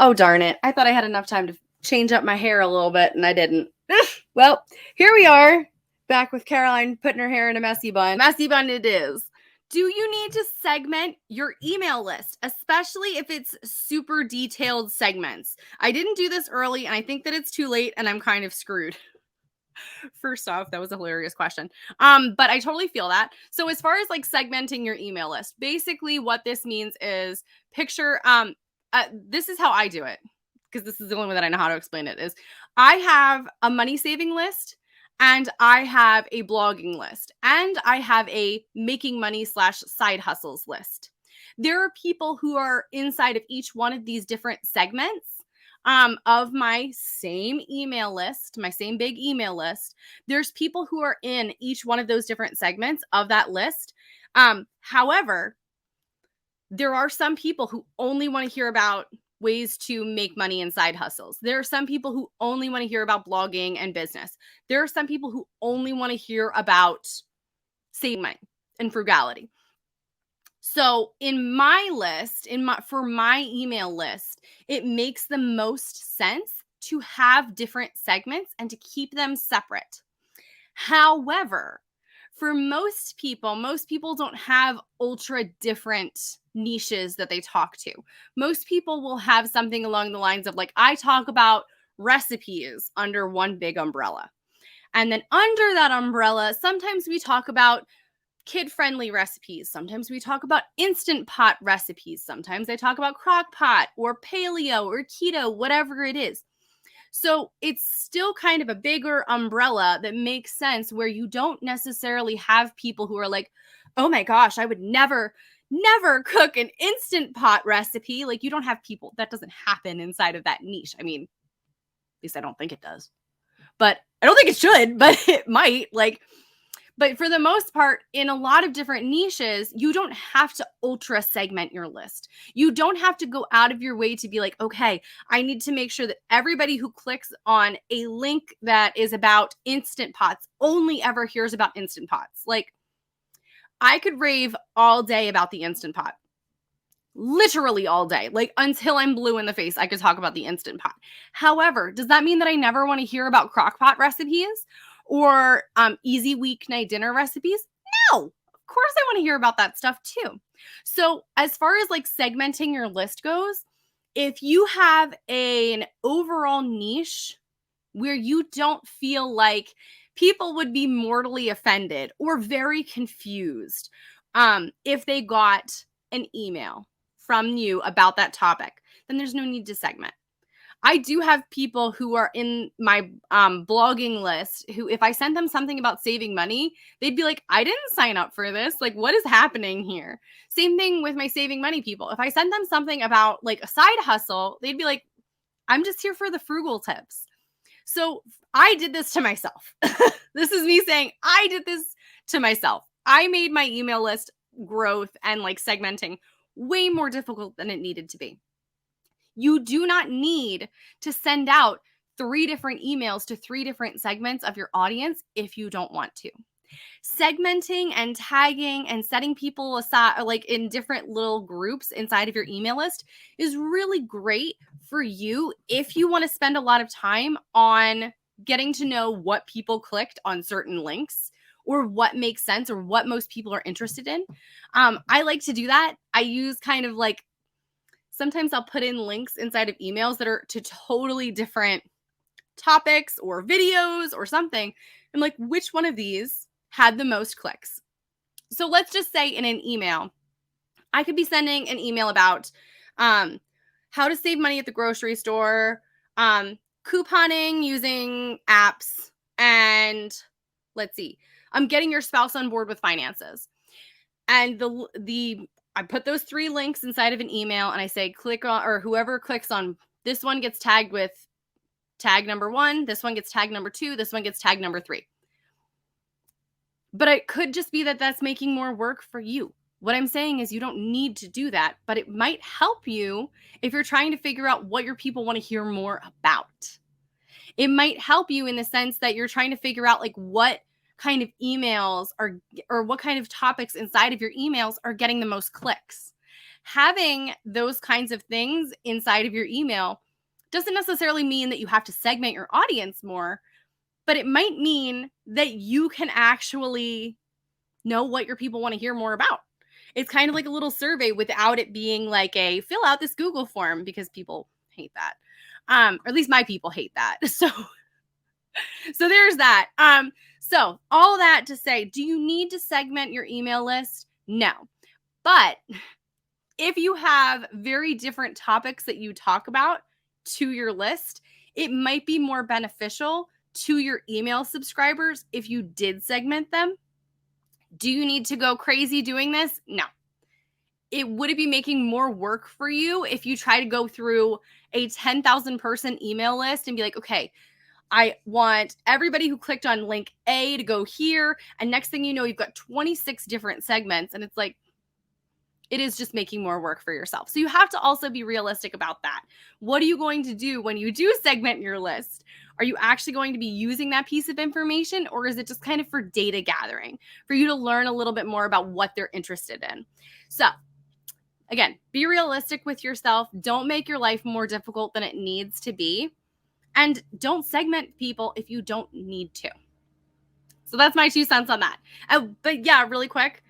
Oh, darn it. I thought I had enough time to change up my hair a little bit, and I didn't. Well, here we are, back with Caroline putting her hair in a messy bun. Messy bun it is. Do you need to segment your email list, especially if it's super detailed segments? I didn't do this early, and I think that it's too late, and I'm kind of screwed. First off, that was a hilarious question. But I totally feel that. So as far as like segmenting your email list, basically what this means is picture, this is how I do it, because this is the only way that I know how to explain it, is I have a money saving list, and I have a blogging list, and I have a making money / side hustles list. There are people who are inside of each one of these different segments of my same email list, my same big email list. There's people who are in each one of those different segments of that list. However, there are some people who only want to hear about ways to make money in side hustles. There are some people who only want to hear about blogging and business. There are some people who only want to hear about saving money and frugality. So in my list, for my email list, it makes the most sense to have different segments and to keep them separate. However, for most people don't have ultra different niches that they talk to. Most people will have something along the lines of like, I talk about recipes under one big umbrella. And then under that umbrella, sometimes we talk about kid-friendly recipes. Sometimes we talk about Instant Pot recipes. Sometimes I talk about crock pot or paleo or keto, whatever it is. So it's still kind of a bigger umbrella that makes sense, where you don't necessarily have people who are like, oh my gosh, I would never cook an Instant Pot recipe. Like, you don't have people, that doesn't happen inside of that niche. I mean, at least I don't think it does. But I don't think it should, but it might. But for the most part, in a lot of different niches, you don't have to ultra segment your list. You don't have to go out of your way to be like, okay, I need to make sure that everybody who clicks on a link that is about Instant Pots only ever hears about Instant Pots. Like, I could rave all day about the Instant Pot. Literally all day. Like, until I'm blue in the face, I could talk about the Instant Pot. However, does that mean that I never want to hear about crock pot recipes? Or easy weeknight dinner recipes? No, of course I want to hear about that stuff too. So as far as like segmenting your list goes, if you have an overall niche where you don't feel like people would be mortally offended or very confused if they got an email from you about that topic, then there's no need to segment. I do have people who are in my blogging list who, if I sent them something about saving money, they'd be like, I didn't sign up for this. Like, what is happening here? Same thing with my saving money people. If I send them something about like a side hustle, they'd be like, I'm just here for the frugal tips. So I did this to myself. This is me saying I did this to myself. I made my email list growth and like segmenting way more difficult than it needed to be. You do not need to send out 3 different emails to 3 different segments of your audience if you don't want to. Segmenting and tagging and setting people aside, like in different little groups inside of your email list, is really great for you if you want to spend a lot of time on getting to know what people clicked on certain links or what makes sense or what most people are interested in. I like to do that. I use kind of like, sometimes I'll put in links inside of emails that are to totally different topics or videos or something. I'm like, which one of these had the most clicks? So let's just say in an email, I could be sending an email about how to save money at the grocery store, couponing using apps, and let's see, getting your spouse on board with finances. And I put those 3 links inside of an email and I say, click on, or whoever clicks on this one gets tagged with tag number 1. This one gets tag number 2. This one gets tag number 3. But it could just be that that's making more work for you. What I'm saying is you don't need to do that, but it might help you if you're trying to figure out what your people want to hear more about. It might help you in the sense that you're trying to figure out like what kind of emails or what kind of topics inside of your emails are getting the most clicks. having those kinds of things inside of your email doesn't necessarily mean that you have to segment your audience more, but it might mean that you can actually know what your people want to hear more about. It's kind of like a little survey without it being like a fill out this Google form, because people hate that. Or at least my people hate that. So there's that. So all that to say, do you need to segment your email list? No. But if you have very different topics that you talk about to your list, it might be more beneficial to your email subscribers if you did segment them. Do you need to go crazy doing this? No. Would it be making more work for you if you try to go through a 10,000 person email list and be like, okay, I want everybody who clicked on link A to go here. And next thing you know, you've got 26 different segments. And it's like, it is just making more work for yourself. So you have to also be realistic about that. What are you going to do when you do segment your list? Are you actually going to be using that piece of information, or is it just kind of for data gathering, for you to learn a little bit more about what they're interested in? So again, be realistic with yourself. Don't make your life more difficult than it needs to be. And don't segment people if you don't need to. So that's my 2 cents on that. But yeah, really quick,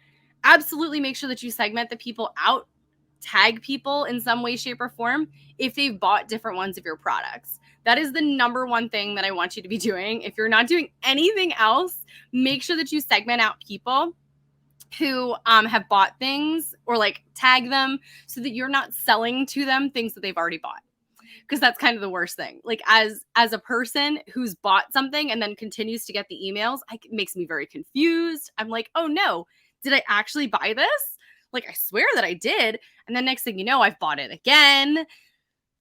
absolutely make sure that you segment the people out, tag people in some way, shape, or form if they've bought different ones of your products. That is the number one thing that I want you to be doing. If you're not doing anything else, make sure that you segment out people who have bought things, or like tag them so that you're not selling to them things that they've already bought. Because that's kind of the worst thing. Like as a person who's bought something and then continues to get the emails, it makes me very confused. I'm like, oh no, did I actually buy this? Like I swear that I did. And then next thing you know, I've bought it again.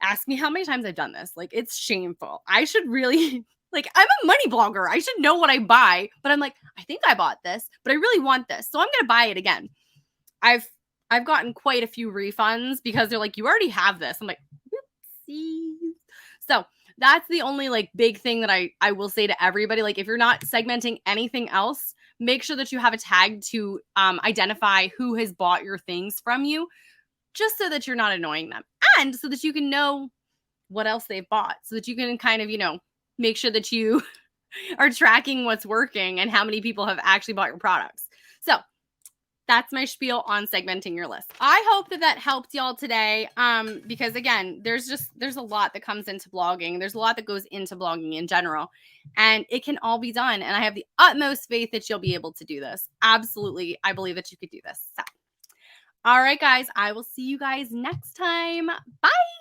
Ask me how many times I've done this. Like it's shameful. I should really, like I'm a money blogger. I should know what I buy. But I'm like, I think I bought this, but I really want this. So I'm going to buy it again. I've gotten quite a few refunds because they're like, you already have this. I'm like, so that's the only like big thing that I will say to everybody. Like if you're not segmenting anything else, make sure that you have a tag to identify who has bought your things from you, just so that you're not annoying them, and so that you can know what else they've bought, so that you can kind of, make sure that you are tracking what's working and how many people have actually bought your products. So that's my spiel on segmenting your list. I hope that helped y'all today. Because again, there's a lot that comes into blogging. There's a lot that goes into blogging in general, and it can all be done. And I have the utmost faith that you'll be able to do this. Absolutely. I believe that you could do this. So, all right, guys, I will see you guys next time. Bye.